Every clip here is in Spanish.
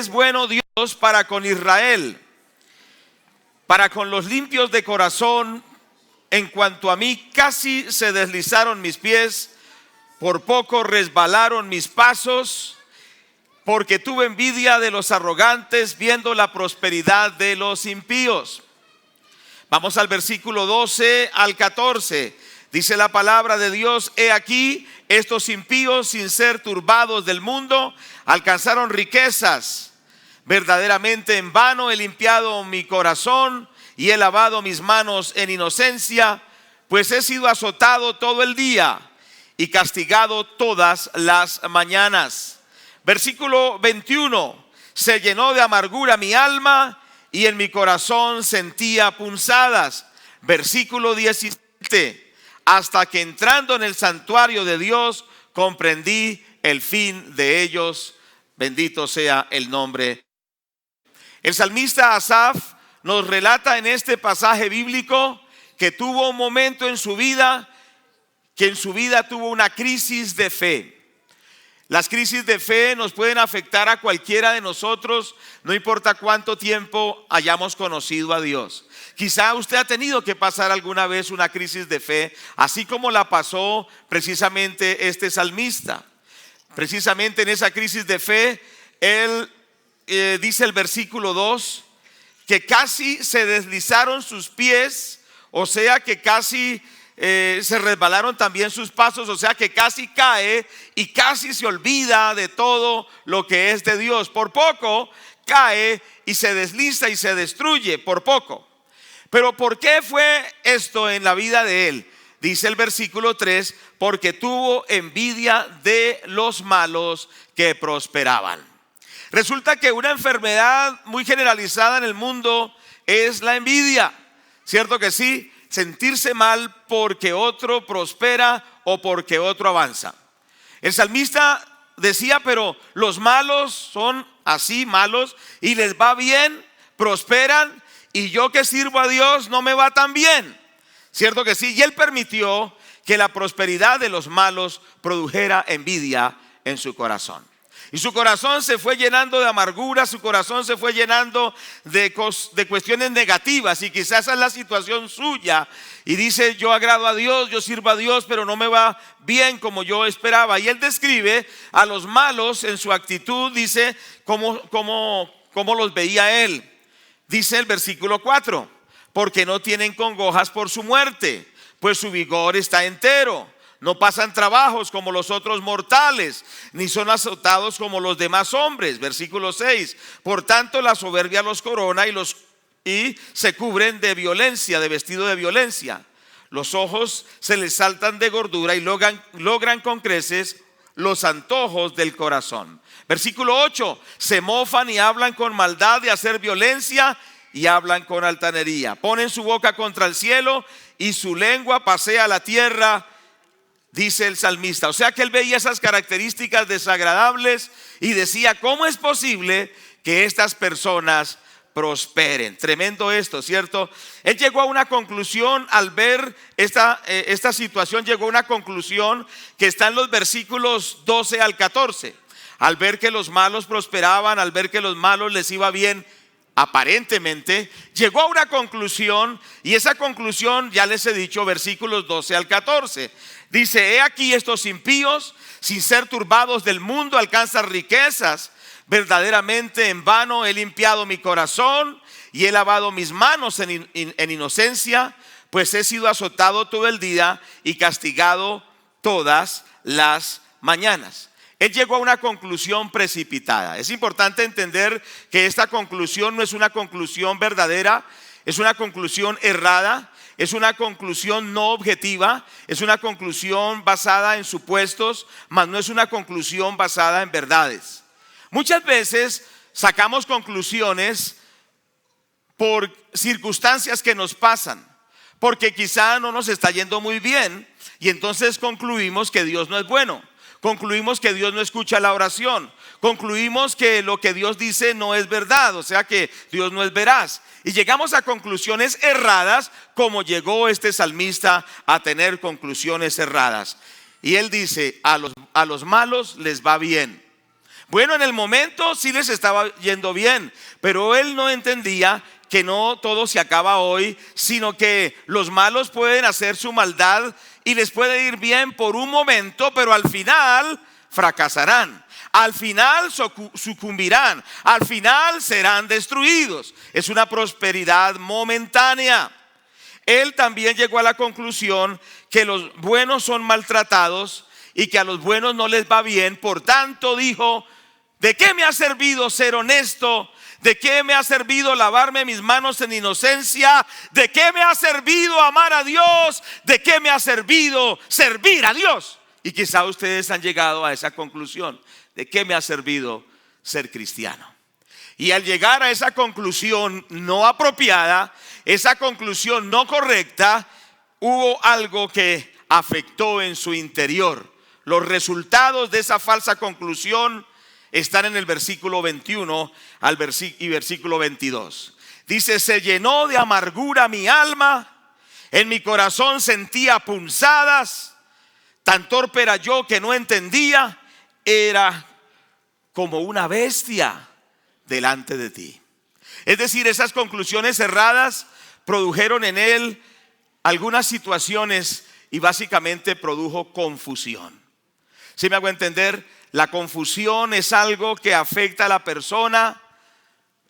es bueno Dios para con Israel, para con los limpios de corazón. En cuanto a mí, casi se deslizaron mis pies, por poco resbalaron mis pasos, porque tuve envidia de los arrogantes, viendo la prosperidad de los impíos. Vamos al versículo 12 al 14. Dice la palabra de Dios: he aquí, estos impíos, sin ser turbados del mundo, alcanzaron riquezas. Verdaderamente en vano he limpiado mi corazón y he lavado mis manos en inocencia, pues he sido azotado todo el día y castigado todas las mañanas. Versículo 21. Se llenó de amargura mi alma y en mi corazón sentía punzadas. Versículo 17. Hasta que entrando en el santuario de Dios comprendí el fin de ellos. Bendito sea el nombre. El salmista Asaf nos relata en este pasaje bíblico que tuvo un momento en su vida, que en su vida tuvo una crisis de fe. Las crisis de fe nos pueden afectar a cualquiera de nosotros, no importa cuánto tiempo hayamos conocido a Dios. Quizá usted ha tenido que pasar alguna vez una crisis de fe, así como la pasó precisamente este salmista. Precisamente en esa crisis de fe, él dice el versículo 2, que casi se deslizaron sus pies, o sea que casi se resbalaron también sus pasos, o sea que casi cae y casi se olvida de todo lo que es de Dios. Por poco cae y se desliza y se destruye, por poco. Pero ¿por qué fue esto en la vida de él? Dice el versículo 3, porque tuvo envidia de los malos que prosperaban. Resulta que una enfermedad muy generalizada en el mundo es la envidia, ¿cierto que sí? Sentirse mal porque otro prospera o porque otro avanza. El salmista decía, pero los malos son así malos y les va bien, prosperan, y yo que sirvo a Dios no me va tan bien, ¿cierto que sí? Y él permitió que la prosperidad de los malos produjera envidia en su corazón. Y su corazón se fue llenando de amargura, su corazón se fue llenando de cuestiones negativas, y quizás esa es la situación suya. Y dice, yo agrado a Dios, yo sirvo a Dios, pero no me va bien como yo esperaba. Y él describe a los malos en su actitud, dice cómo los veía él. Dice el versículo 4, porque no tienen congojas por su muerte, pues su vigor está entero. No pasan trabajos como los otros mortales, ni son azotados como los demás hombres. Versículo 6. Por tanto la soberbia los corona y se cubren de violencia, de vestido de violencia. Los ojos se les saltan de gordura y logran con creces los antojos del corazón. Versículo 8. Se mofan y hablan con maldad de hacer violencia y hablan con altanería. Ponen su boca contra el cielo y su lengua pasea la tierra. Dice el salmista, o sea que él veía esas características desagradables y decía, ¿cómo es posible que estas personas prosperen? Tremendo esto, ¿cierto? Él llegó a una conclusión al ver esta situación, llegó a una conclusión que está en los versículos 12 al 14. Al ver que los malos prosperaban, al ver que los malos les iba bien, aparentemente, llegó a una conclusión, y esa conclusión ya les he dicho, versículos 12 al 14. Dice, he aquí estos impíos, sin ser turbados del mundo, alcanzan riquezas. Verdaderamente en vano he limpiado mi corazón y he lavado mis manos en inocencia, pues he sido azotado todo el día y castigado todas las mañanas. Él llegó a una conclusión precipitada. Es importante entender que esta conclusión no es una conclusión verdadera, es una conclusión errada, es una conclusión no objetiva, es una conclusión basada en supuestos, mas no es una conclusión basada en verdades. Muchas veces sacamos conclusiones por circunstancias que nos pasan, porque quizá no nos está yendo muy bien, y entonces concluimos que Dios no es bueno. Concluimos que Dios no escucha la oración. Concluimos que lo que Dios dice no es verdad, o sea que Dios no es veraz. Y llegamos a conclusiones erradas, como llegó este salmista a tener conclusiones erradas. Y él dice, a los malos les va bien. Bueno, en el momento sí les estaba yendo bien, pero él no entendía que no todo se acaba hoy, sino que los malos pueden hacer su maldad y les puede ir bien por un momento, pero al final fracasarán. Al final sucumbirán, al final serán destruidos. Es una prosperidad momentánea. Él también llegó a la conclusión que los buenos son maltratados y que a los buenos no les va bien. Por tanto dijo: ¿de qué me ha servido ser honesto? ¿De qué me ha servido lavarme mis manos en inocencia? ¿De qué me ha servido amar a Dios? ¿De qué me ha servido servir a Dios? Y quizá ustedes han llegado a esa conclusión: ¿de qué me ha servido ser cristiano? Y al llegar a esa conclusión no apropiada, esa conclusión no correcta, hubo algo que afectó en su interior. Los resultados de esa falsa conclusión están en el versículo 21 y versículo 22. Dice: se llenó de amargura mi alma, en mi corazón sentía punzadas, tan torpe era yo que no entendía, era como una bestia delante de ti. Es decir, esas conclusiones erradas produjeron en él algunas situaciones y básicamente produjo confusión. ¿Sí me hago entender? La confusión es algo que afecta a la persona,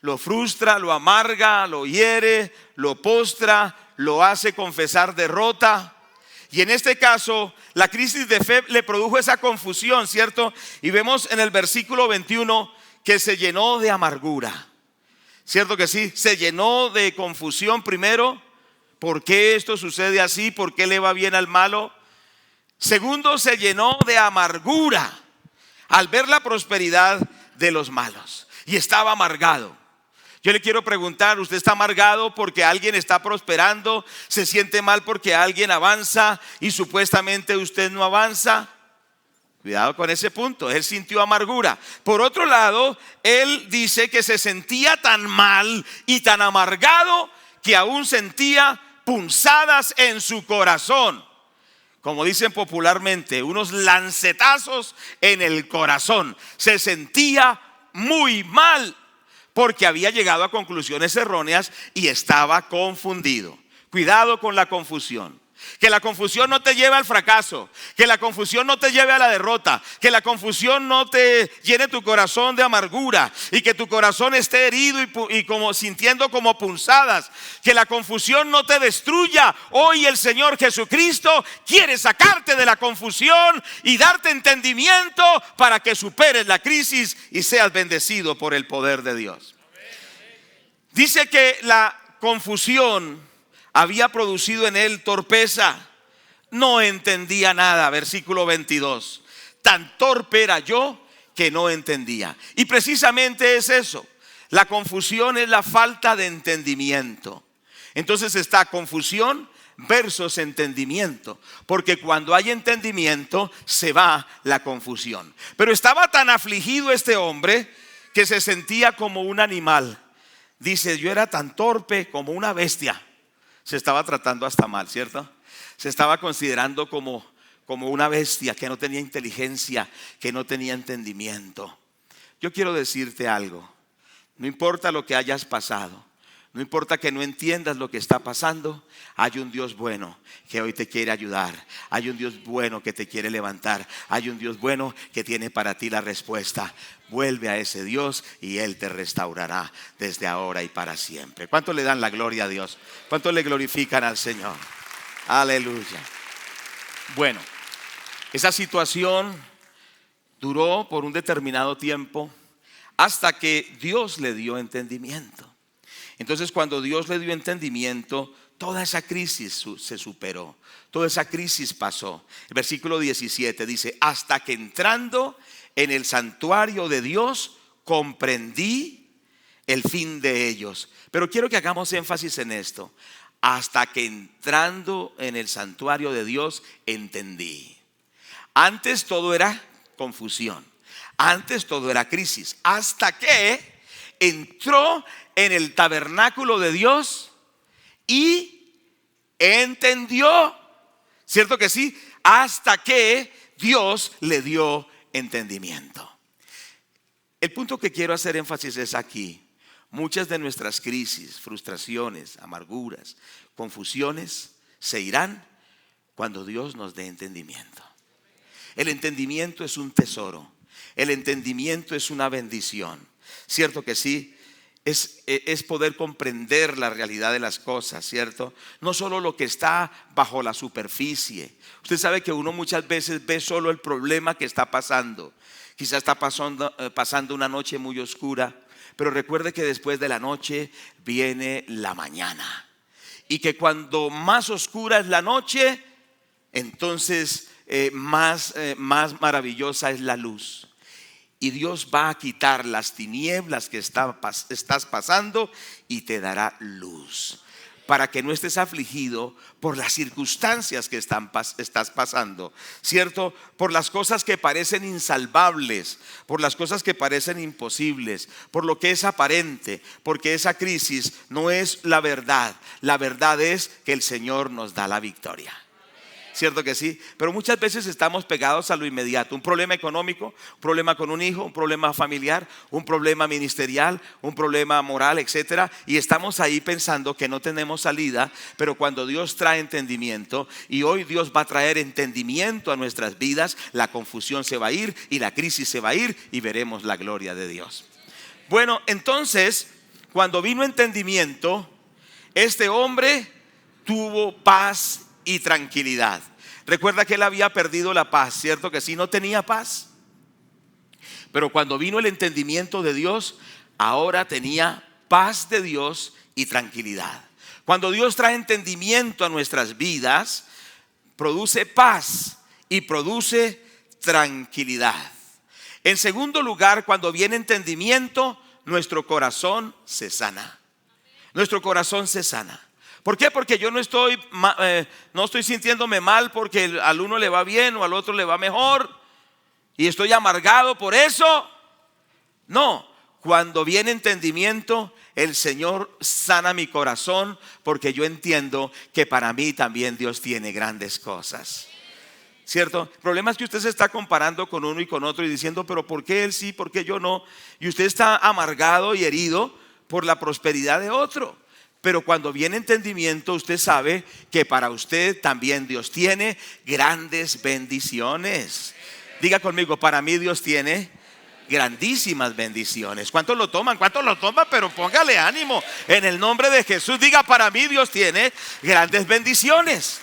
lo frustra, lo amarga, lo hiere, lo postra, lo hace confesar derrota. Y en este caso, la crisis de fe le produjo esa confusión, ¿cierto? Y vemos en el versículo 21 que se llenó de amargura. ¿Cierto que sí? Se llenó de confusión primero. ¿Por qué esto sucede así? ¿Por qué le va bien al malo? Segundo, se llenó de amargura al ver la prosperidad de los malos. Y estaba amargado. Yo le quiero preguntar: ¿usted está amargado porque alguien está prosperando? ¿Se siente mal porque alguien avanza y supuestamente usted no avanza? Cuidado con ese punto. Él sintió amargura. Por otro lado, él dice que se sentía tan mal y tan amargado que aún sentía punzadas en su corazón. Como dicen popularmente, unos lancetazos en el corazón. Se sentía muy mal porque había llegado a conclusiones erróneas y estaba confundido. Cuidado con la confusión. Que la confusión no te lleve al fracaso, que la confusión no te lleve a la derrota, que la confusión no te llene tu corazón de amargura y que tu corazón esté herido y como sintiendo como punzadas. Que la confusión no te destruya. Hoy el Señor Jesucristo quiere sacarte de la confusión y darte entendimiento para que superes la crisis y seas bendecido por el poder de Dios. Dice que la confusión había producido en él torpeza. No entendía nada. Versículo 22. Tan torpe era yo que no entendía. Y precisamente es eso. La confusión es la falta de entendimiento. Entonces está confusión versus entendimiento. Porque cuando hay entendimiento se va la confusión. Pero estaba tan afligido este hombre que se sentía como un animal. Dice: yo era tan torpe como una bestia. Se estaba tratando hasta mal, ¿cierto? Se estaba considerando como una bestia que no tenía inteligencia, que no tenía entendimiento. Yo quiero decirte algo. No importa lo que hayas pasado, no importa que no entiendas lo que está pasando, hay un Dios bueno que hoy te quiere ayudar. Hay un Dios bueno que te quiere levantar. Hay un Dios bueno que tiene para ti la respuesta. Vuelve a ese Dios y Él te restaurará desde ahora y para siempre. ¿Cuánto le dan la gloria a Dios? ¿Cuánto le glorifican al Señor? Aleluya. Bueno, esa situación duró por un determinado tiempo hasta que Dios le dio entendimiento. Entonces, cuando Dios le dio entendimiento, toda esa crisis se superó. Toda esa crisis pasó. El versículo 17 dice: hasta que entrando en el santuario de Dios comprendí el fin de ellos. Pero quiero que hagamos énfasis en esto. Hasta que entrando en el santuario de Dios entendí. Antes todo era confusión. Antes todo era crisis. Hasta que entró en el tabernáculo de Dios y entendió. ¿Cierto que sí? Hasta que Dios le dio entendimiento. El punto que quiero hacer énfasis es aquí. Muchas de nuestras crisis, frustraciones, amarguras, confusiones se irán cuando Dios nos dé entendimiento. El entendimiento es un tesoro. El entendimiento es una bendición. Cierto que sí, es poder comprender la realidad de las cosas, ¿cierto? No solo lo que está bajo la superficie. Usted sabe que uno muchas veces ve solo el problema que está pasando. Quizás está pasando una noche muy oscura, pero recuerde que después de la noche viene la mañana. Y que cuando más oscura es la noche, entonces más maravillosa es la luz. Y Dios va a quitar las tinieblas que estás pasando y te dará luz, para que no estés afligido por las circunstancias que estás pasando, ¿cierto? Por las cosas que parecen insalvables, por las cosas que parecen imposibles, por lo que es aparente, porque esa crisis no es la verdad. La verdad es que el Señor nos da la victoria. ¿Cierto que sí? Pero muchas veces estamos pegados a lo inmediato. Un problema económico, un problema con un hijo, un problema familiar, un problema ministerial, un problema moral, etcétera. Y estamos ahí pensando que no tenemos salida. Pero cuando Dios trae entendimiento, y hoy Dios va a traer entendimiento a nuestras vidas, la confusión se va a ir y la crisis se va a ir y veremos la gloria de Dios. Bueno, entonces, cuando vino entendimiento, este hombre tuvo paz y tranquilidad. Recuerda que él había perdido la paz, ¿cierto que sí? No tenía paz. Pero cuando vino el entendimiento de Dios, ahora tenía paz de Dios y tranquilidad. Cuando Dios trae entendimiento a nuestras vidas, produce paz y produce tranquilidad. En segundo lugar, cuando viene entendimiento, nuestro corazón se sana. Nuestro corazón se sana. ¿Por qué? Porque yo no estoy sintiéndome mal porque al uno le va bien o al otro le va mejor y estoy amargado por eso. No, cuando viene entendimiento, el Señor sana mi corazón porque yo entiendo que para mí también Dios tiene grandes cosas. ¿Cierto? El problema es que usted se está comparando con uno y con otro y diciendo, pero ¿por qué él sí, por qué yo no? Y usted está amargado y herido por la prosperidad de otro. Pero cuando viene entendimiento, usted sabe que para usted también Dios tiene grandes bendiciones. Diga conmigo, para mí Dios tiene grandísimas bendiciones. ¿Cuántos lo toman? ¿Cuántos lo toman? Pero póngale ánimo. En el nombre de Jesús, diga, para mí Dios tiene grandes bendiciones.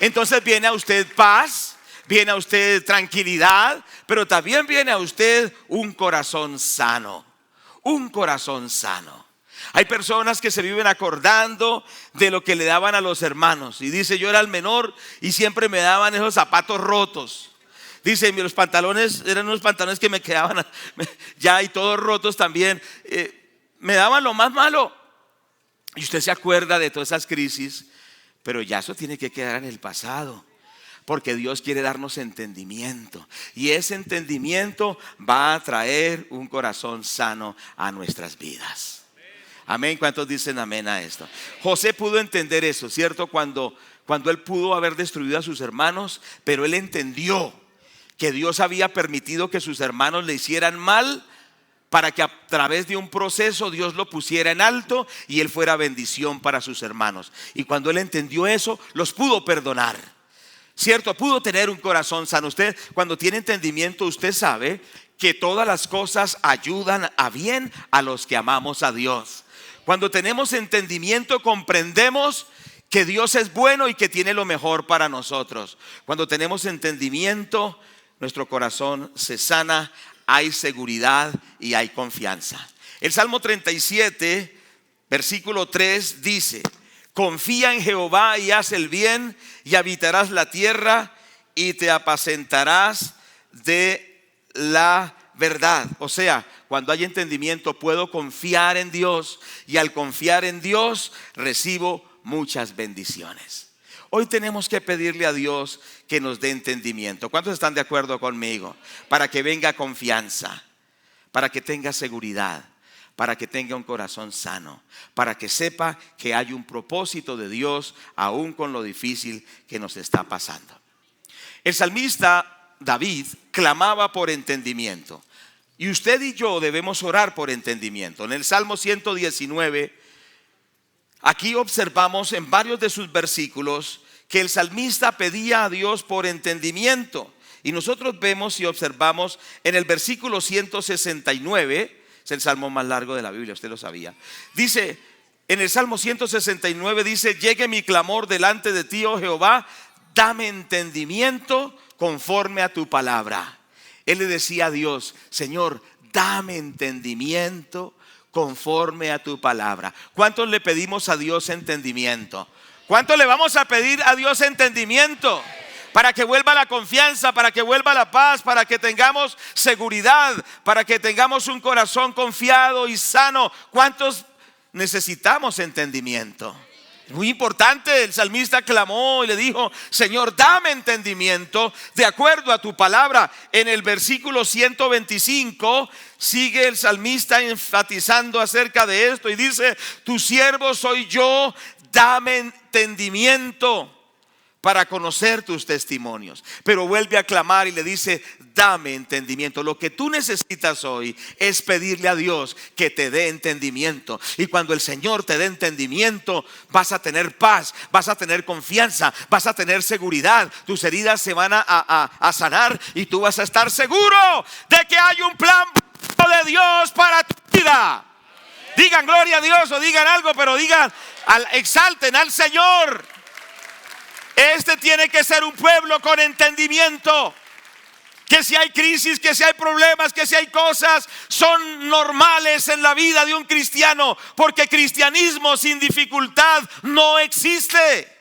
Entonces viene a usted paz, viene a usted tranquilidad, pero también viene a usted un corazón sano. Un corazón sano. Hay personas que se viven acordando de lo que le daban a los hermanos. Y dice, yo era el menor y siempre me daban esos zapatos rotos. Dice, los pantalones eran unos pantalones que me quedaban ya y todos rotos también. Me daban lo más malo. Y usted se acuerda de todas esas crisis. Pero ya eso tiene que quedar en el pasado. Porque Dios quiere darnos entendimiento. Y ese entendimiento va a traer un corazón sano a nuestras vidas. Amén. ¿Cuántos dicen amén a esto? José pudo entender eso, ¿cierto? Cuando él pudo haber destruido a sus hermanos, pero él entendió que Dios había permitido que sus hermanos le hicieran mal para que a través de un proceso Dios lo pusiera en alto y él fuera bendición para sus hermanos. Y cuando él entendió eso, los pudo perdonar, ¿cierto? Pudo tener un corazón sano. Usted, cuando tiene entendimiento, usted sabe que todas las cosas ayudan a bien a los que amamos a Dios. Cuando tenemos entendimiento, comprendemos que Dios es bueno y que tiene lo mejor para nosotros. Cuando tenemos entendimiento, nuestro corazón se sana, hay seguridad y hay confianza. El Salmo 37, versículo 3 dice, confía en Jehová y haz el bien y habitarás la tierra y te apacentarás de la verdad. O sea, cuando hay entendimiento puedo confiar en Dios y al confiar en Dios recibo muchas bendiciones. Hoy tenemos que pedirle a Dios que nos dé entendimiento. ¿Cuántos están de acuerdo conmigo? Para que venga confianza, para que tenga seguridad, para que tenga un corazón sano, para que sepa que hay un propósito de Dios aún con lo difícil que nos está pasando. El salmista David clamaba por entendimiento. Y usted y yo debemos orar por entendimiento. En el Salmo 119, aquí observamos en varios de sus versículos que el salmista pedía a Dios por entendimiento. Y nosotros vemos y observamos en el versículo 169, es el salmo más largo de la Biblia, usted lo sabía. Dice, en el Salmo 169 dice: llegue mi clamor delante de ti, oh Jehová, dame entendimiento conforme a tu palabra. Él le decía a Dios: Señor, dame entendimiento conforme a tu palabra. ¿Cuántos le pedimos a Dios entendimiento? ¿Cuántos le vamos a pedir a Dios entendimiento? Para que vuelva la confianza, para que vuelva la paz, para que tengamos seguridad, para que tengamos un corazón confiado y sano. ¿Cuántos necesitamos entendimiento? Muy importante, el salmista clamó y le dijo: Señor, dame entendimiento de acuerdo a tu palabra. En el versículo 125 sigue el salmista enfatizando acerca de esto y dice: tu siervo soy yo, dame entendimiento para conocer tus testimonios. Pero vuelve a clamar y le dice: dame entendimiento. Lo que tú necesitas hoy es pedirle a Dios que te dé entendimiento. Y cuando el Señor te dé entendimiento, vas a tener paz, vas a tener confianza, vas a tener seguridad. Tus heridas se van a sanar y tú vas a estar seguro de que hay un plan de Dios para tu vida. Digan gloria a Dios o digan algo, pero digan, exalten al Señor. Este tiene que ser un pueblo con entendimiento. Que si hay crisis, que si hay problemas, que si hay cosas, son normales en la vida de un cristiano. Porque cristianismo sin dificultad no existe.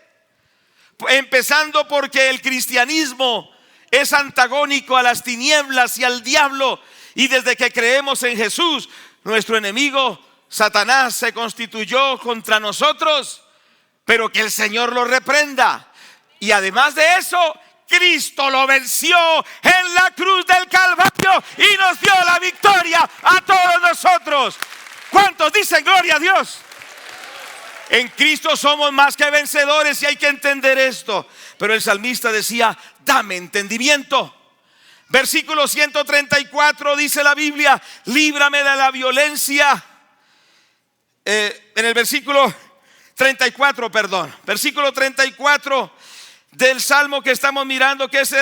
Empezando porque el cristianismo es antagónico a las tinieblas y al diablo. Y desde que creemos en Jesús, nuestro enemigo Satanás se constituyó contra nosotros. Pero que el Señor lo reprenda. Y además de eso, Cristo lo venció en la cruz del Calvario y nos dio la victoria a todos nosotros. ¿Cuántos dicen gloria a Dios? En Cristo somos más que vencedores y hay que entender esto. Pero el salmista decía: dame entendimiento. Versículo 134 dice la Biblia: líbrame de la violencia. En el versículo 34, versículo 34 del salmo que estamos mirando, que es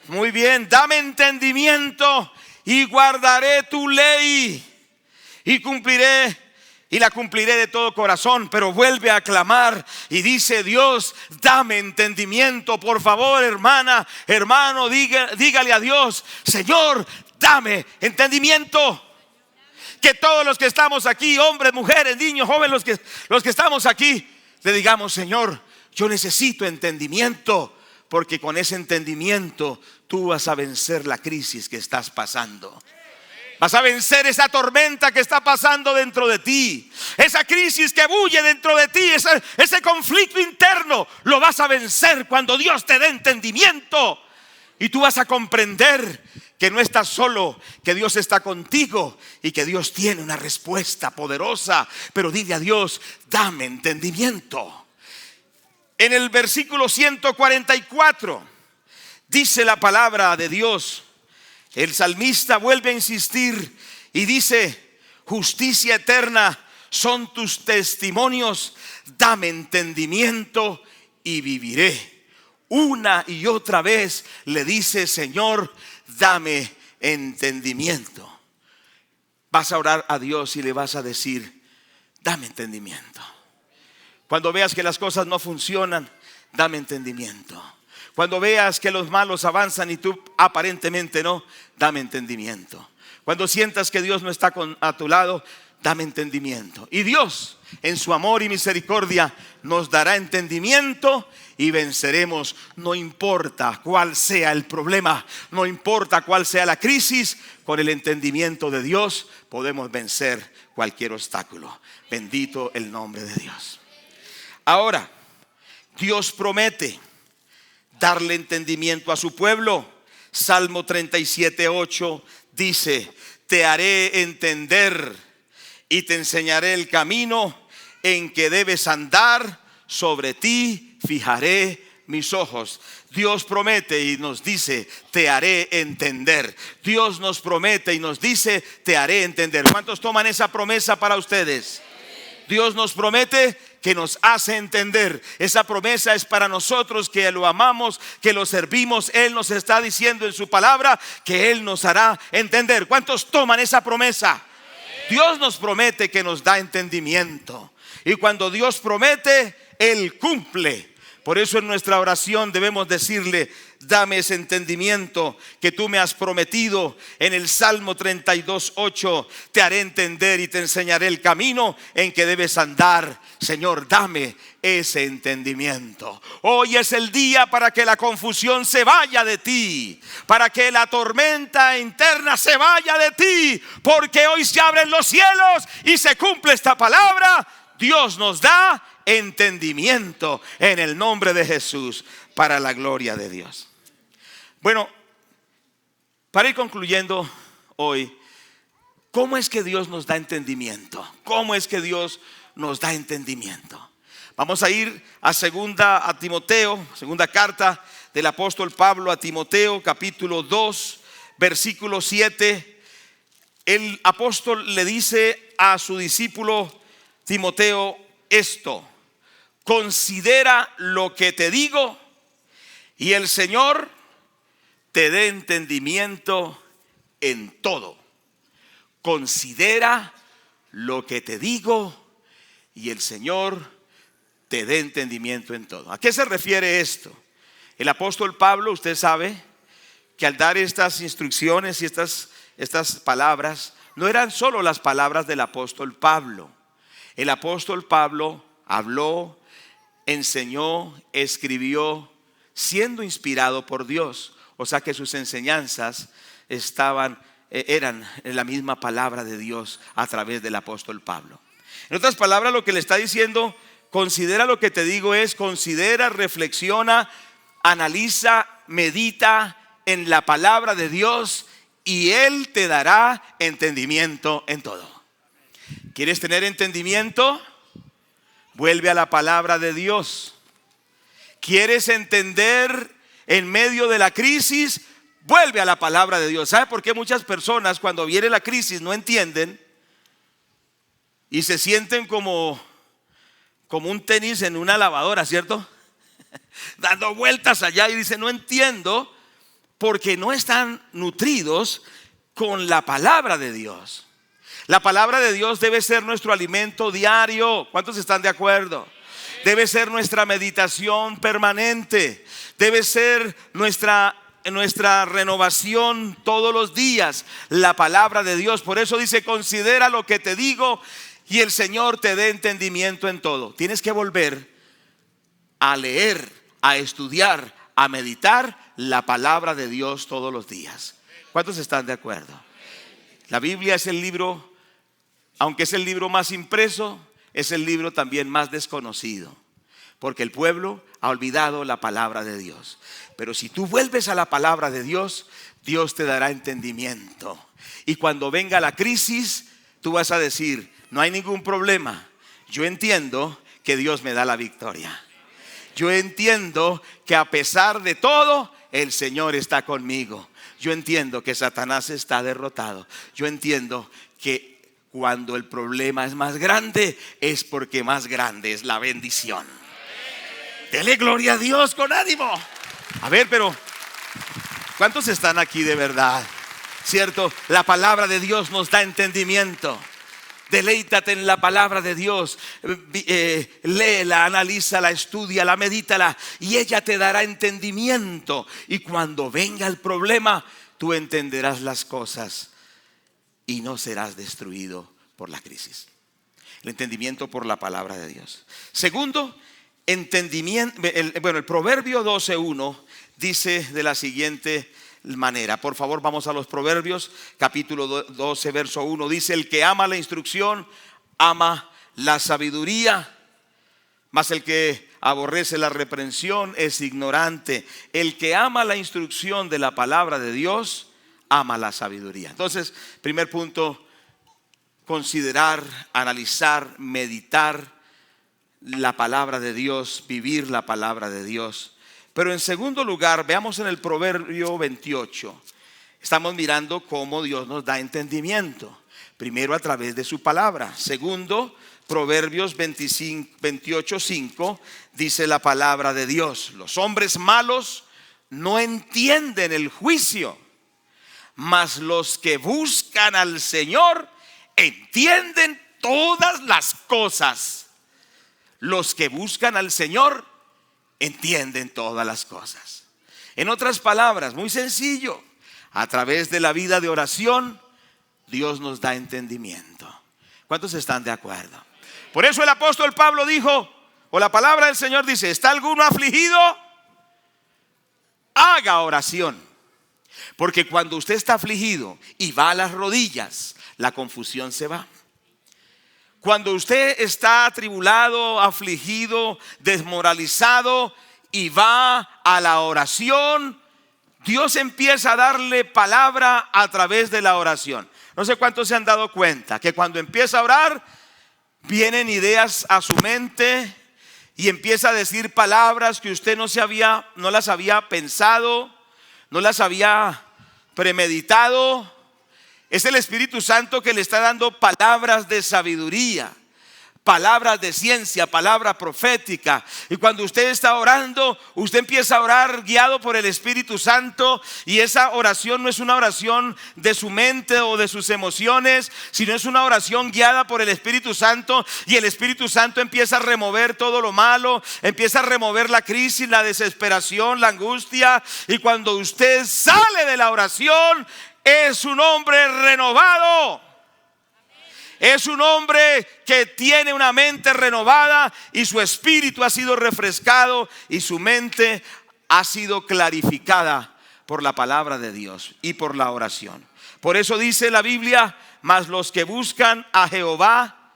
muy bien, dame entendimiento y guardaré tu ley y la cumpliré de todo corazón. Pero vuelve a clamar y dice: Dios, dame entendimiento. Por favor, hermana, hermano, dígale a Dios: Señor, dame entendimiento. Que todos los que estamos aquí, hombres, mujeres, niños, jóvenes, los que estamos aquí, le digamos: Señor, yo necesito entendimiento, porque con ese entendimiento tú vas a vencer la crisis que estás pasando. Vas a vencer esa tormenta que está pasando dentro de ti. Esa crisis que bulle dentro de ti, ese conflicto interno, lo vas a vencer cuando Dios te dé entendimiento. Y tú vas a comprender que no estás solo, que Dios está contigo y que Dios tiene una respuesta poderosa. Pero dile a Dios: dame entendimiento. En el versículo 144 dice la palabra de Dios. El salmista vuelve a insistir y dice: justicia eterna son tus testimonios, dame entendimiento y viviré. Una y otra vez le dice: Señor, dame entendimiento. Vas a orar a Dios y le vas a decir: dame entendimiento. Cuando veas que las cosas no funcionan, dame entendimiento. Cuando veas que los malos avanzan y tú aparentemente no, dame entendimiento. Cuando sientas que Dios no está a tu lado, dame entendimiento. Y Dios, en su amor y misericordia, nos dará entendimiento y venceremos. No importa cuál sea el problema, no importa cuál sea la crisis, con el entendimiento de Dios podemos vencer cualquier obstáculo. Bendito el nombre de Dios. Ahora, Dios promete darle entendimiento a su pueblo. Salmo 37:8 dice: te haré entender y te enseñaré el camino en que debes andar, sobre ti fijaré mis ojos. Dios promete y nos dice, te haré entender. Dios nos promete y nos dice, te haré entender. ¿Cuántos toman esa promesa para ustedes? Dios nos promete que nos hace entender. Esa promesa es para nosotros que lo amamos, que lo servimos. Él nos está diciendo en su palabra que Él nos hará entender. ¿Cuántos toman esa promesa? Dios nos promete que nos da entendimiento. Y cuando Dios promete, Él cumple. Por eso en nuestra oración debemos decirle, dame ese entendimiento que tú me has prometido. En el Salmo 32:8, te haré entender y te enseñaré el camino en que debes andar. Señor, dame ese entendimiento. Hoy es el día para que la confusión se vaya de ti, para que la tormenta interna se vaya de ti, porque hoy se abren los cielos y se cumple esta palabra. Dios nos da entendimiento en el nombre de Jesús, para la gloria de Dios. Bueno, para ir concluyendo hoy, ¿cómo es que Dios nos da entendimiento? ¿Cómo es que Dios nos da entendimiento? Vamos a ir a segunda carta del apóstol Pablo a Timoteo, capítulo 2, versículo 7. El apóstol le dice a su discípulo Timoteo esto: considera lo que te digo y el Señor te dé entendimiento en todo. Considera lo que te digo y el Señor te dé entendimiento en todo. ¿A qué se refiere esto? El apóstol Pablo, usted sabe que al dar estas instrucciones y estas palabras, no eran solo las palabras del apóstol Pablo. El apóstol Pablo habló, enseñó, escribió, siendo inspirado por Dios. O sea que sus enseñanzas eran la misma palabra de Dios a través del apóstol Pablo. En otras palabras, lo que le está diciendo, considera lo que te digo, es considera, reflexiona, analiza, medita en la palabra de Dios y Él te dará entendimiento en todo. ¿Quieres tener entendimiento? Vuelve a la palabra de Dios. ¿Quieres entender en medio de la crisis? Vuelve a la palabra de Dios. ¿Sabe por qué muchas personas cuando viene la crisis no entienden y se sienten como un tenis en una lavadora, ¿cierto? Dando vueltas allá y dicen, no entiendo, porque no están nutridos con la palabra de Dios. La palabra de Dios debe ser nuestro alimento diario. ¿Cuántos están de acuerdo? Debe ser nuestra meditación permanente. Debe ser nuestra renovación todos los días, la palabra de Dios. Por eso dice, considera lo que te digo y el Señor te dé entendimiento en todo. Tienes que volver a leer, a estudiar, a meditar la palabra de Dios todos los días. ¿Cuántos están de acuerdo? La Biblia es el libro, aunque es el libro más impreso, es el libro también más desconocido, porque el pueblo ha olvidado la palabra de Dios. Pero si tú vuelves a la palabra de Dios, Dios te dará entendimiento. Y cuando venga la crisis, tú vas a decir, no hay ningún problema. Yo entiendo que Dios me da la victoria. Yo entiendo que a pesar de todo, el Señor está conmigo. Yo entiendo que Satanás está derrotado. Yo entiendo que cuando el problema es más grande, es porque más grande es la bendición. Dele gloria a Dios con ánimo. A ver, pero ¿cuántos están aquí de verdad? ¿Cierto? La palabra de Dios nos da entendimiento. Deleítate en la palabra de Dios. Léela, analízala, estúdiala, medítala y ella te dará entendimiento. Y cuando venga el problema, tú entenderás las cosas y no serás destruido por la crisis. El entendimiento por la palabra de Dios. Segundo, entendimiento. El Proverbio 12:1 dice de la siguiente manera. Por favor, vamos a los Proverbios, capítulo 12, verso 1. Dice, el que ama la instrucción, ama la sabiduría, mas el que aborrece la reprensión es ignorante. El que ama la instrucción de la palabra de Dios, ama la sabiduría. Entonces, primer punto, considerar, analizar, meditar la palabra de Dios, vivir la palabra de Dios. Pero en segundo lugar, veamos en el Proverbio 28. Estamos mirando cómo Dios nos da entendimiento. Primero a través de su palabra. Segundo, Proverbios 28:5 dice la palabra de Dios: los hombres malos no entienden el juicio, mas los que buscan al Señor entienden todas las cosas. Los que buscan al Señor entienden todas las cosas. En otras palabras, muy sencillo, a través de la vida de oración, Dios nos da entendimiento. ¿Cuántos están de acuerdo? Por eso el apóstol Pablo dijo, o la palabra del Señor dice: ¿está alguno afligido? Haga oración. Porque cuando usted está afligido y va a las rodillas, la confusión se va. Cuando usted está atribulado, afligido, desmoralizado y va a la oración, Dios empieza a darle palabra a través de la oración. No sé cuántos se han dado cuenta que cuando empieza a orar, vienen ideas a su mente y empieza a decir palabras que usted no las había pensado, no las había premeditado. Es el Espíritu Santo que le está dando palabras de sabiduría, palabras de ciencia, palabra profética. Y cuando usted está orando, usted empieza a orar guiado por el Espíritu Santo. Y esa oración no es una oración de su mente o de sus emociones, sino es una oración guiada por el Espíritu Santo. Y el Espíritu Santo empieza a remover todo lo malo, empieza a remover la crisis, la desesperación, la angustia. Y cuando usted sale de la oración, es un hombre renovado. Es un hombre que tiene una mente renovada y su espíritu ha sido refrescado y su mente ha sido clarificada por la palabra de Dios y por la oración. Por eso dice la Biblia: mas los que buscan a Jehová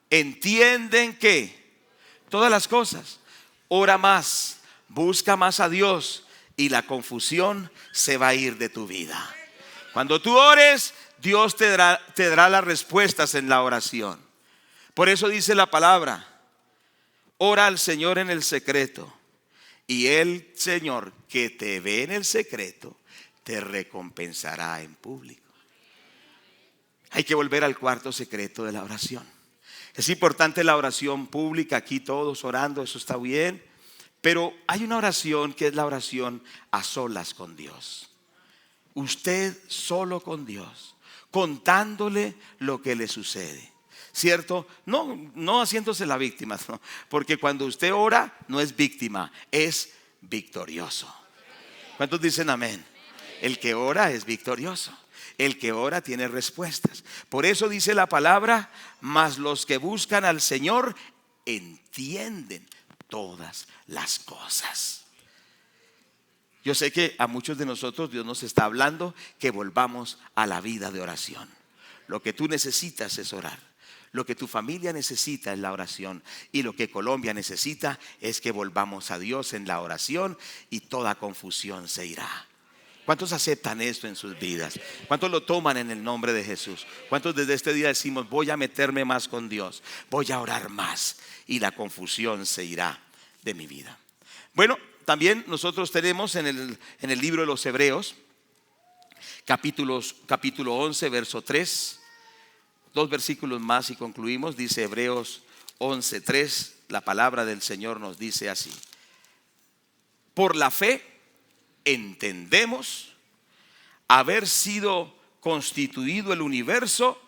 entienden que todas las cosas. Ora más, busca más a Dios y la confusión se va a ir de tu vida. Cuando tú ores, Dios te dará las respuestas en la oración. Por eso dice la palabra: ora al Señor en el secreto, y el Señor que te ve en el secreto te recompensará en público. Hay que volver al cuarto secreto de la oración. Es importante la oración pública, aquí todos orando, eso está bien. Pero hay una oración que es la oración a solas con Dios. Usted solo con Dios, contándole lo que le sucede, ¿cierto? No haciéndose la víctima, no, porque cuando usted ora no es víctima, es victorioso. ¿Cuántos dicen amén? El que ora es victorioso. El que ora tiene respuestas. Por eso dice la palabra: mas los que buscan al Señor entienden todas las cosas. Yo sé que a muchos de nosotros Dios nos está hablando que volvamos a la vida de oración. Lo que tú necesitas es orar. Lo que tu familia necesita es la oración. Y lo que Colombia necesita es que volvamos a Dios en la oración y toda confusión se irá. ¿Cuántos aceptan esto en sus vidas? ¿Cuántos lo toman en el nombre de Jesús? ¿Cuántos desde este día decimos: voy a meterme más con Dios, voy a orar más y la confusión se irá de mi vida? Bueno, también nosotros tenemos en el libro de los Hebreos, capítulo 11, verso 3, 2 versículos más y concluimos. Dice Hebreos 11:3, la palabra del Señor nos dice así: por la fe entendemos haber sido constituido el universo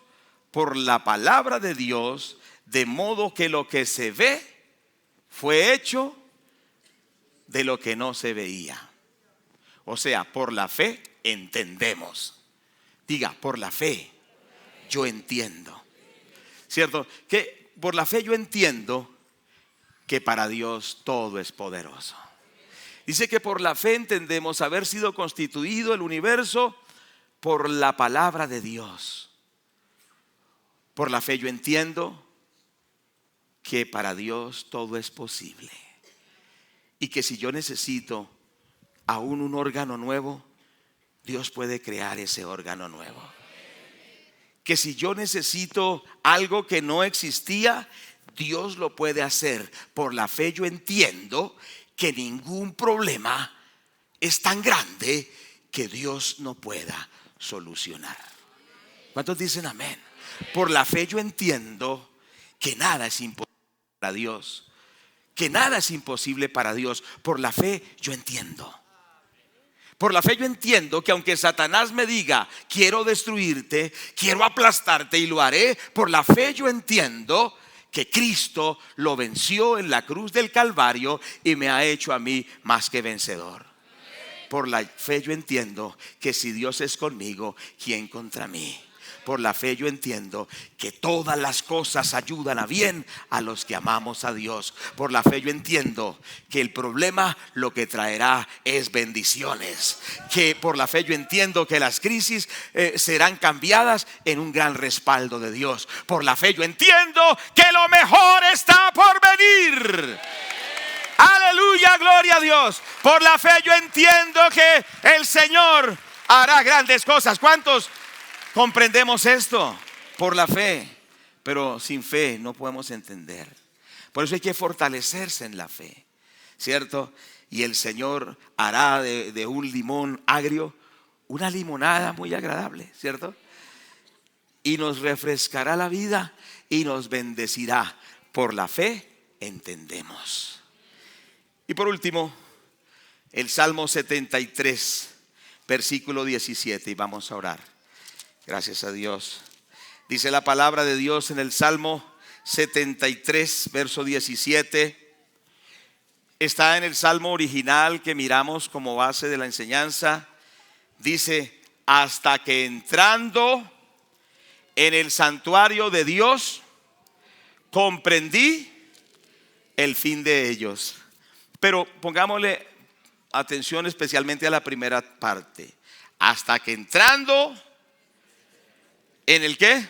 por la palabra de Dios, de modo que lo que se ve fue hecho de lo que no se veía. O sea, por la fe entendemos. Diga: por la fe yo entiendo. ¿Cierto? Que por la fe yo entiendo que para Dios todo es poderoso. Dice que por la fe entendemos haber sido constituido el universo por la palabra de Dios. Por la fe yo entiendo que para Dios todo es posible. Y que si yo necesito aún un órgano nuevo, Dios puede crear ese órgano nuevo. Que si yo necesito algo que no existía, Dios lo puede hacer. Por la fe yo entiendo que ningún problema es tan grande que Dios no pueda solucionar. ¿Cuántos dicen amén? Por la fe yo entiendo que nada es imposible para Dios, que nada es imposible para Dios. Por la fe yo entiendo. Por la fe yo entiendo que aunque Satanás me diga quiero destruirte, quiero aplastarte, y lo haré, por la fe yo entiendo que Cristo lo venció en la cruz del Calvario y me ha hecho a mí más que vencedor. Por la fe yo entiendo que si Dios es conmigo, ¿quién contra mí? Por la fe yo entiendo que todas las cosas ayudan a bien a los que amamos a Dios. Por la fe yo entiendo que el problema lo que traerá es bendiciones. Que por la fe yo entiendo que las crisis serán cambiadas en un gran respaldo de Dios. Por la fe yo entiendo que lo mejor está por venir. Aleluya, gloria a Dios. Por la fe yo entiendo que el Señor hará grandes cosas. ¿Cuántos comprendemos esto? Por la fe. Pero sin fe no podemos entender. Por eso hay que fortalecerse en la fe, ¿cierto? Y el Señor hará de un limón agrio una limonada muy agradable, ¿cierto? Y nos refrescará la vida y nos bendecirá. Por la fe entendemos. Y por último, el Salmo 73, versículo 17, y vamos a orar. Gracias a Dios. Dice la palabra de Dios en el Salmo 73, verso 17. Está en el Salmo original que miramos como base de la enseñanza. Dice: hasta que entrando en el santuario de Dios, comprendí el fin de ellos. Pero pongámosle atención especialmente a la primera parte. Hasta que entrando en el ¿qué?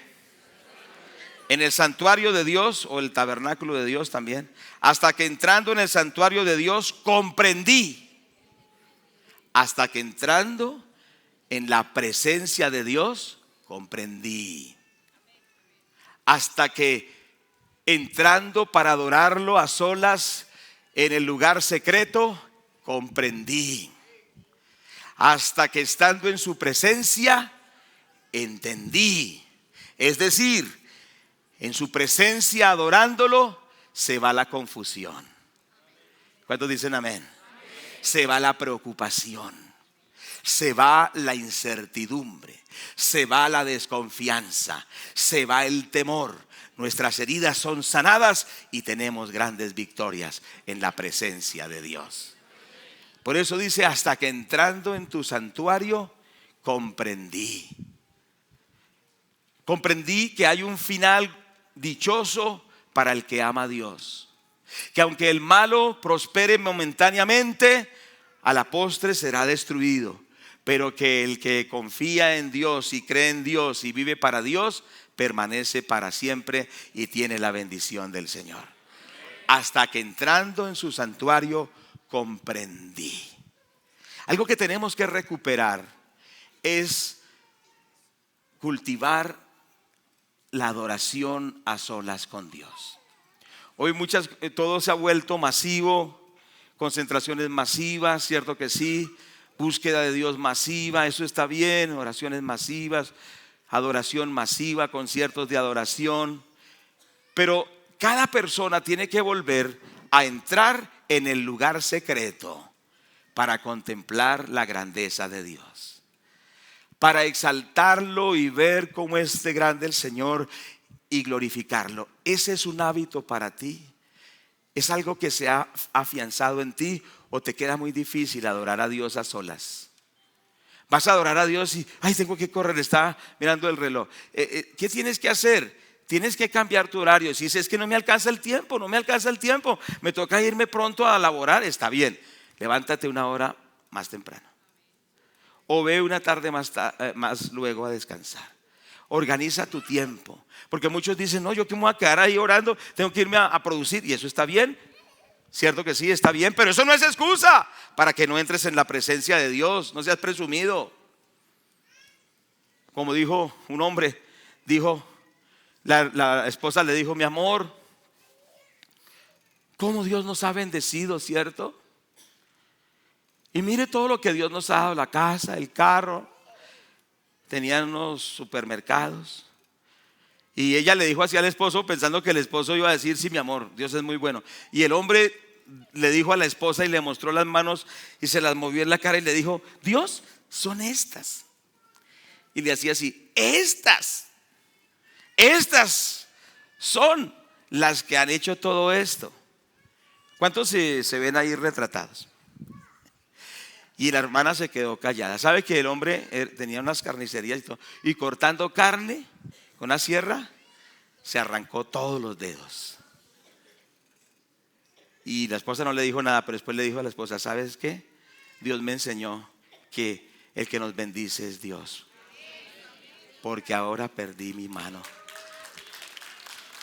En el santuario de Dios, o el tabernáculo de Dios también. Hasta que entrando en el santuario de Dios comprendí. Hasta que entrando en la presencia de Dios comprendí. Hasta que entrando para adorarlo a solas en el lugar secreto comprendí. Hasta que estando en su presencia entendí. Es decir, en su presencia adorándolo se va la confusión. ¿Cuántos dicen amén? Se va la preocupación, se va la incertidumbre, se va la desconfianza, se va el temor. Nuestras heridas son sanadas y tenemos grandes victorias en la presencia de Dios. Por eso dice: hasta que entrando en tu santuario comprendí. Comprendí que hay un final dichoso para el que ama a Dios. Que aunque el malo prospere momentáneamente, a la postre será destruido. Pero que el que confía en Dios y cree en Dios y vive para Dios, permanece para siempre y tiene la bendición del Señor. Hasta que entrando en su santuario comprendí. Algo que tenemos que recuperar es cultivar la adoración a solas con Dios. Hoy todo se ha vuelto masivo, concentraciones masivas, cierto que sí, búsqueda de Dios masiva, eso está bien, oraciones masivas, adoración masiva, conciertos de adoración. Pero cada persona tiene que volver a entrar en el lugar secreto para contemplar la grandeza de Dios, para exaltarlo y ver cómo es de grande el Señor y glorificarlo. Ese es un hábito para ti. ¿Es algo que se ha afianzado en ti o te queda muy difícil adorar a Dios a solas? Vas a adorar a Dios y tengo que correr, está mirando el reloj. ¿Qué tienes que hacer? Tienes que cambiar tu horario. Si dices: es que no me alcanza el tiempo, me toca irme pronto a laborar. Está bien, levántate una hora más temprano, o ve una tarde más luego a descansar. Organiza tu tiempo, porque muchos dicen: no, yo que me voy a quedar ahí orando, tengo que irme a producir. Y eso está bien, cierto que sí, está bien, pero eso no es excusa para que no entres en la presencia de Dios. No seas presumido. Como dijo un hombre, la esposa le dijo: mi amor, ¿cómo Dios nos ha bendecido, cierto? Y mire todo lo que Dios nos ha dado: la casa, el carro. Tenían unos supermercados. Y ella le dijo así al esposo, pensando que el esposo iba a decir: sí, mi amor, Dios es muy bueno. Y el hombre le dijo a la esposa y le mostró las manos y se las movió en la cara y le dijo: Dios, son estas. Y le hacía así: estas son las que han hecho todo esto. ¿Cuántos se ven ahí retratados? Y la hermana se quedó callada. ¿Sabe que el hombre tenía unas carnicerías y todo? Y cortando carne con una sierra, se arrancó todos los dedos. Y la esposa no le dijo nada, pero después le dijo a la esposa: ¿sabes qué? Dios me enseñó que el que nos bendice es Dios, porque ahora perdí mi mano.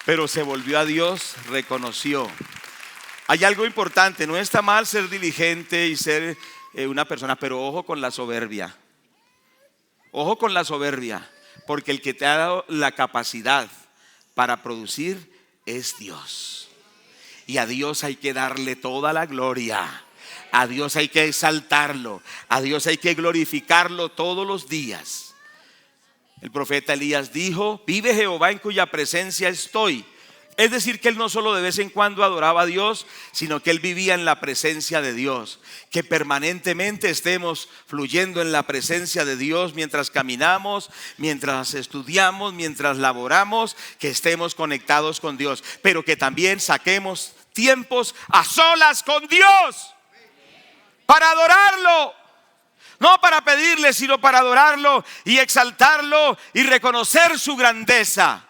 Pero se volvió a Dios, reconoció. Hay algo importante: no está mal ser diligente y ser una persona, pero ojo con la soberbia. Ojo con la soberbia, porque el que te ha dado la capacidad para producir es Dios. Y a Dios hay que darle toda la gloria. A Dios hay que exaltarlo. A Dios hay que glorificarlo todos los días. El profeta Elías dijo: vive Jehová en cuya presencia estoy. Es decir, que él no solo de vez en cuando adoraba a Dios, sino que él vivía en la presencia de Dios. Que permanentemente estemos fluyendo en la presencia de Dios mientras caminamos, mientras estudiamos, mientras laboramos, que estemos conectados con Dios. Pero que también saquemos tiempos a solas con Dios para adorarlo. No para pedirle, sino para adorarlo y exaltarlo y reconocer su grandeza.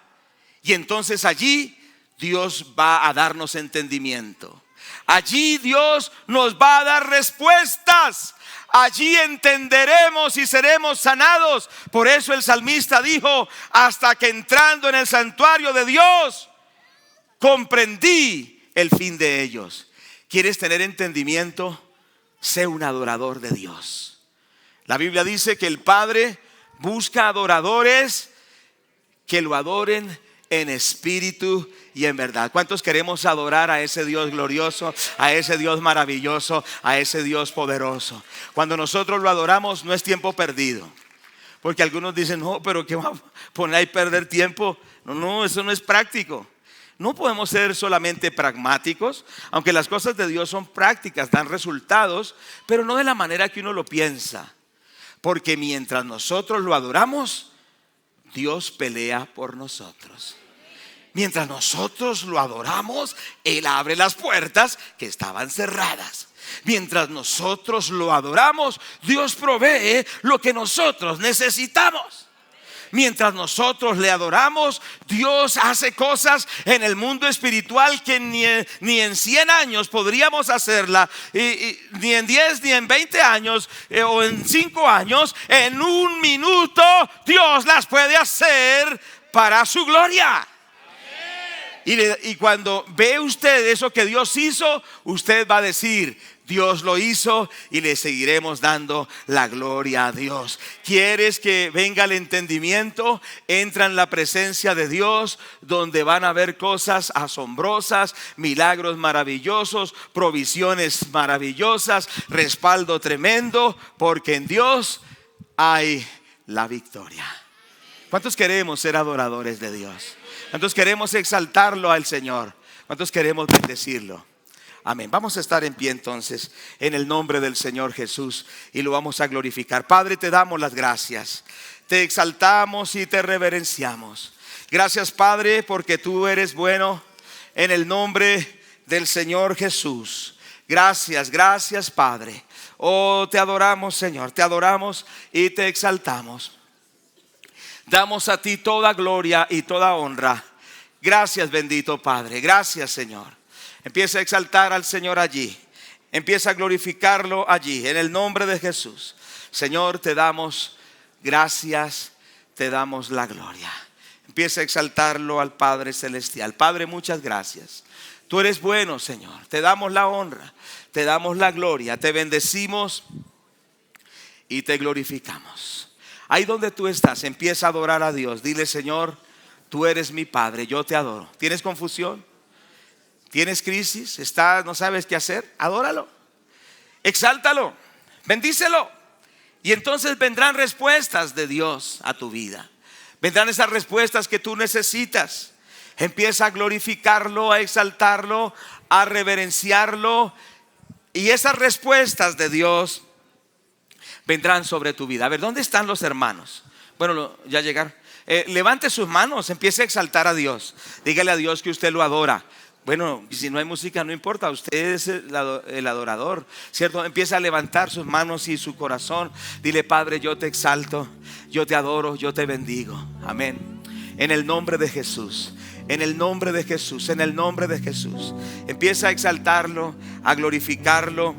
Y entonces allí Dios va a darnos entendimiento. Allí Dios nos va a dar respuestas. Allí entenderemos y seremos sanados. Por eso el salmista dijo: hasta que entrando en el santuario de Dios comprendí el fin de ellos. ¿Quieres tener entendimiento? Sé un adorador de Dios. La Biblia dice que el Padre busca adoradores que lo adoren en espíritu y en verdad. ¿Cuántos queremos adorar a ese Dios glorioso, a ese Dios maravilloso, a ese Dios poderoso? Cuando nosotros lo adoramos no es tiempo perdido. Porque algunos dicen: no, pero ¿qué va a poner ahí perder tiempo? No, eso no es práctico. No podemos ser solamente pragmáticos, aunque las cosas de Dios son prácticas, dan resultados, pero no de la manera que uno lo piensa. Porque mientras nosotros lo adoramos, Dios pelea por nosotros. Mientras nosotros lo adoramos, Él abre las puertas que estaban cerradas. Mientras nosotros lo adoramos, Dios provee lo que nosotros necesitamos. Mientras nosotros le adoramos, Dios hace cosas en el mundo espiritual que ni en 100 años podríamos hacerla, ni en 10, ni en 20 años, o en 5 años. En un minuto Dios las puede hacer para su gloria. Y cuando ve usted eso que Dios hizo, usted va a decir: Dios lo hizo, y le seguiremos dando la gloria a Dios. ¿Quieres que venga el entendimiento? Entra en la presencia de Dios, donde van a ver cosas asombrosas, milagros maravillosos, provisiones maravillosas, respaldo tremendo, porque en Dios hay la victoria. ¿Cuántos queremos ser adoradores de Dios? ¿Cuántos queremos exaltarlo al Señor? ¿Cuántos queremos bendecirlo? Amén. Vamos a estar en pie entonces en el nombre del Señor Jesús y lo vamos a glorificar. Padre, te damos las gracias, te exaltamos y te reverenciamos. Gracias, Padre, porque tú eres bueno, en el nombre del Señor Jesús. Gracias, gracias, Padre. Oh, te adoramos, Señor, te adoramos y te exaltamos. Damos a ti toda gloria y toda honra. Gracias, bendito Padre. Gracias, Señor. Empieza a exaltar al Señor allí. Empieza a glorificarlo allí, en el nombre de Jesús. Señor, te damos gracias, te damos la gloria. Empieza a exaltarlo al Padre Celestial. Padre, muchas gracias. Tú eres bueno, Señor. Te damos la honra, te damos la gloria. Te bendecimos y te glorificamos. Ahí donde tú estás, empieza a adorar a Dios. Dile: Señor, tú eres mi Padre, yo te adoro. ¿Tienes confusión? ¿Tienes crisis? ¿No sabes qué hacer? Adóralo. Exáltalo. Bendícelo. Y entonces vendrán respuestas de Dios a tu vida. Vendrán esas respuestas que tú necesitas. Empieza a glorificarlo, a exaltarlo, a reverenciarlo. Y esas respuestas de Dios vendrán sobre tu vida. A ver, ¿dónde están los hermanos? Bueno, ya llegaron. Levante sus manos, empiece a exaltar a Dios. Dígale a Dios que usted lo adora. Bueno, si no hay música no importa, usted es el adorador, ¿cierto? Empieza a levantar sus manos y su corazón. Dile: Padre, yo te exalto, yo te adoro, yo te bendigo. Amén. En el nombre de Jesús. En el nombre de Jesús, en el nombre de Jesús. Empieza a exaltarlo, a glorificarlo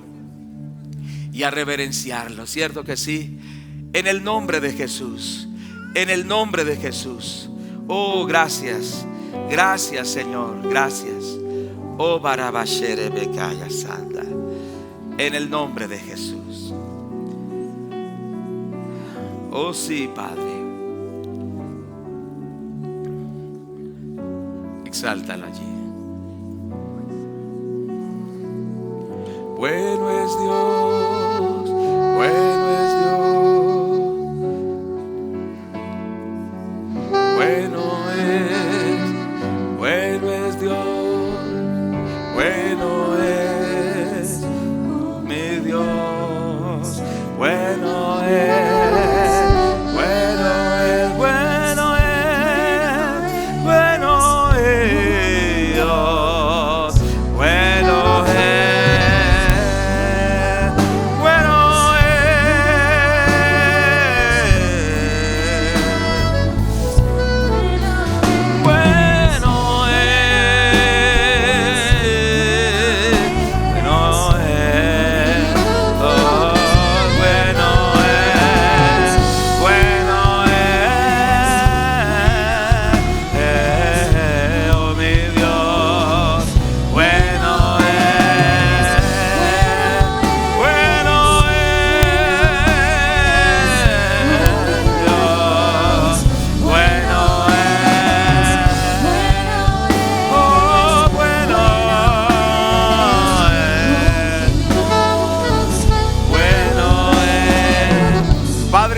y a reverenciarlo, ¿cierto que sí? En el nombre de Jesús, en el nombre de Jesús. Oh, gracias, gracias Señor, gracias. Oh, barabashere bekaya sanda. En el nombre de Jesús. Oh sí, Padre. Exáltalo allí. Bueno es Dios, bueno es Dios, bueno es Dios, bueno es mi Dios, bueno es.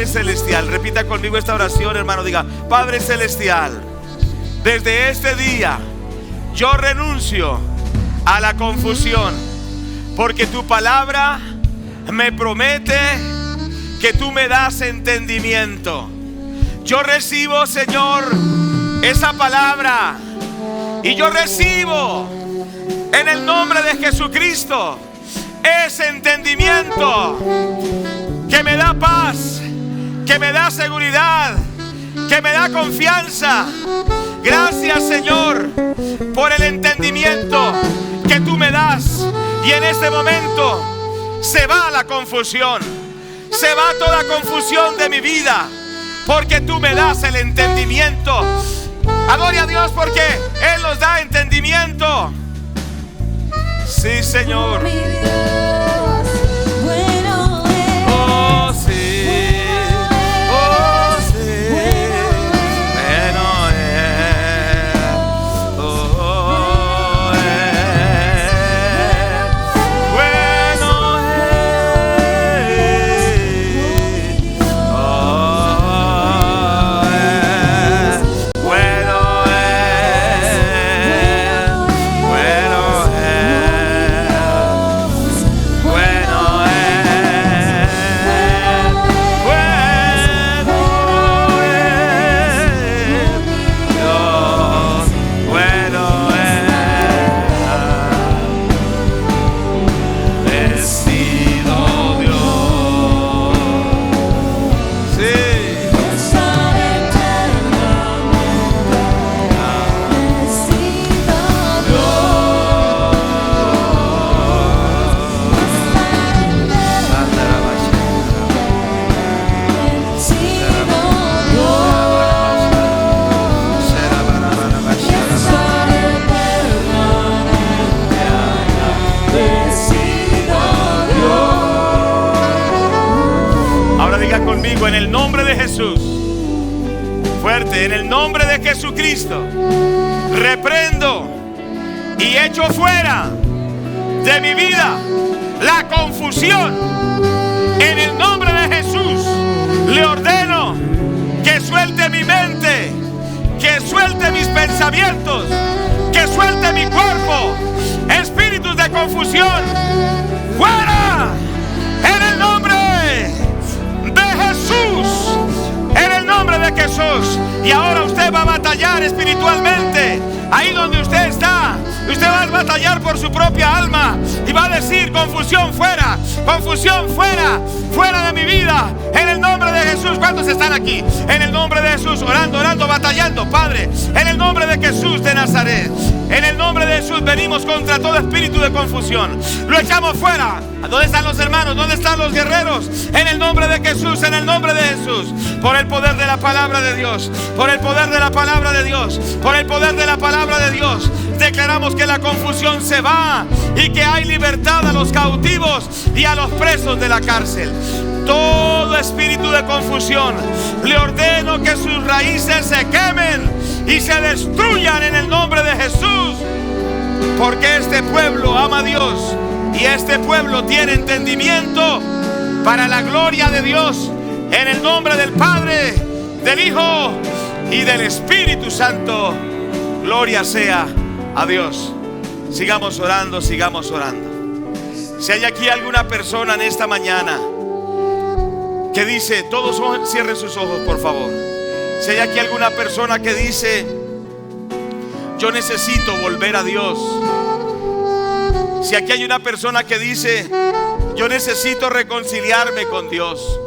Celestial, repita conmigo esta oración, hermano. Diga: Padre Celestial, desde este día yo renuncio a la confusión, porque tu palabra me promete que tú me das entendimiento. Yo recibo, Señor, esa palabra, y yo recibo en el nombre de Jesucristo ese entendimiento que me da paz, que me da seguridad, que me da confianza. Gracias, Señor, por el entendimiento que tú me das. Y en este momento se va la confusión, se va toda confusión de mi vida, porque tú me das el entendimiento. Adore a Dios porque Él nos da entendimiento. Sí, Señor. En el nombre de Jesús, fuerte, en el nombre de Jesucristo, reprendo y echo fuera de mi vida la confusión. En el nombre de Jesús le ordeno que suelte mi mente, que suelte mis pensamientos, que suelte mi cuerpo. Espíritus de confusión, fuera en el nombre de Jesús, en el nombre de Jesús. Y ahora usted va a batallar espiritualmente. Ahí donde usted está, usted va a batallar por su propia alma y va a decir: confusión fuera, confusión fuera, fuera de mi vida, en el nombre de Jesús. ¿Cuántos están aquí? En el nombre de Jesús, orando, orando, batallando. Padre, en el nombre de Jesús de Nazaret, en el nombre de Jesús venimos contra todo espíritu de confusión. Lo echamos fuera. ¿Dónde están los hermanos? ¿Dónde están los guerreros? En el nombre de Jesús, en el nombre de Jesús. Por el poder de la palabra de Dios, por el poder de la palabra de Dios, por el poder de la palabra de Dios, declaramos que la confusión se va y que hay libertad a los cautivos y a los presos de la cárcel. Todo espíritu de confusión le ordeno que sus raíces se quemen y se destruyan en el nombre de Jesús, porque este pueblo ama a Dios y este pueblo tiene entendimiento para la gloria de Dios. En el nombre del Padre, del Hijo y del Espíritu Santo. Gloria sea a Dios. Sigamos orando, sigamos orando. Si hay aquí alguna persona en esta mañana que dice, todos cierren sus ojos por favor. Si hay aquí alguna persona que dice: yo necesito volver a Dios. Si aquí hay una persona que dice: yo necesito reconciliarme con Dios.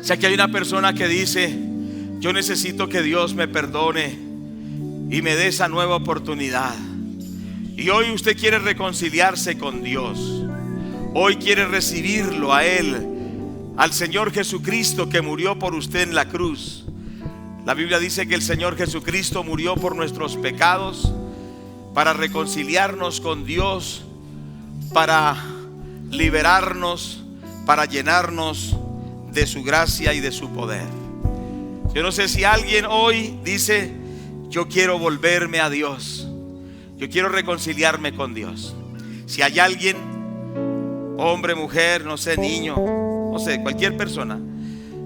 Si aquí hay una persona que dice: yo necesito que Dios me perdone y me dé esa nueva oportunidad. Y hoy usted quiere reconciliarse con Dios. Hoy quiere recibirlo a Él, al Señor Jesucristo que murió por usted en la cruz. La Biblia dice que el Señor Jesucristo murió por nuestros pecados para reconciliarnos con Dios, para liberarnos, para llenarnos de su gracia y de su poder. Yo no sé si alguien hoy dice: yo quiero volverme a Dios, yo quiero reconciliarme con Dios. Si hay alguien, hombre, mujer, no sé, niño, no sé, cualquier persona,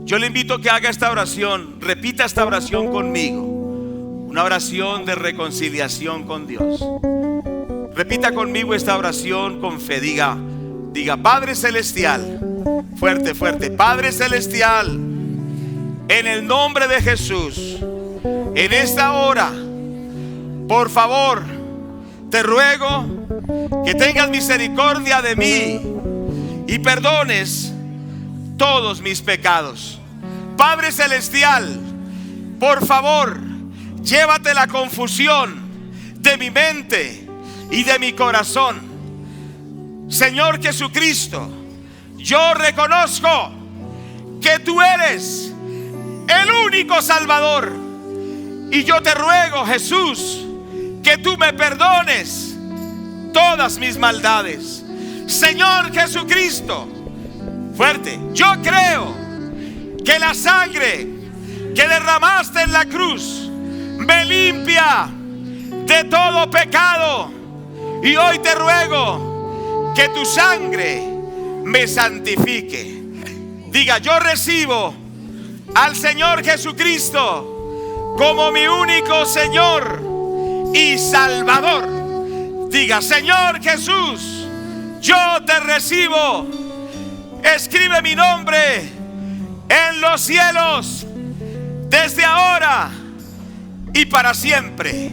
yo le invito a que haga esta oración, repita esta oración conmigo, una oración de reconciliación con Dios. Repita conmigo esta oración con fe. Diga: Padre Celestial, fuerte, fuerte, Padre Celestial, en el nombre de Jesús, en esta hora, por favor, te ruego que tengas misericordia de mí y perdones todos mis pecados. Padre Celestial, por favor, llévate la confusión de mi mente y de mi corazón. Señor Jesucristo, yo reconozco que tú eres el único Salvador, y yo te ruego, Jesús, que tú me perdones todas mis maldades. Señor Jesucristo, fuerte, yo creo que la sangre que derramaste en la cruz me limpia de todo pecado, y hoy te ruego que tu sangre me santifique. Diga: yo recibo al Señor Jesucristo como mi único Señor y Salvador. Diga: Señor Jesús, yo te recibo. Escribe mi nombre en los cielos desde ahora y para siempre.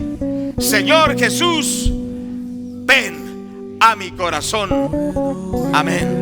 Señor Jesús, ven a mi corazón. Amén.